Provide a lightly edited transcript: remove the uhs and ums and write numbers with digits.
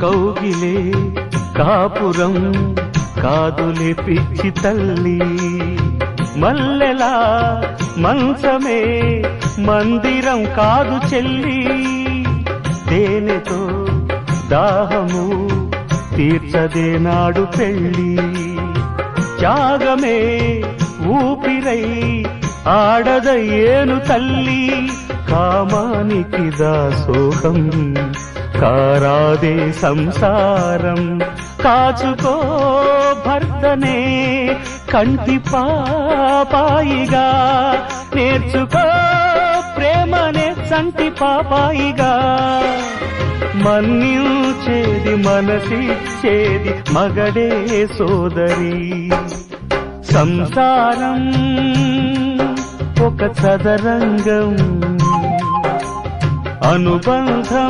కౌగిలే కాపురం కాదులే పిచ్చి తల్లి, మల్లెలా మంచమే మందిరం కాదు చెల్లి, తేనెతో దాహము తీర్చదే నాడు పెళ్ళి, త్యాగమే ఊపిరై ఆడదయ్యేను తల్లి, కామానికి దాసోహం కారాదే సంసారం, కాచుకో భర్తనే కంటి పాపాయిగా, నేర్చుకో ప్రేమనే సంటి పాపాయిగా, మన్నించేది మనసిచ్చేది మగడే సోదరి, సంసారం ఒక చదరంగం అనుబంధం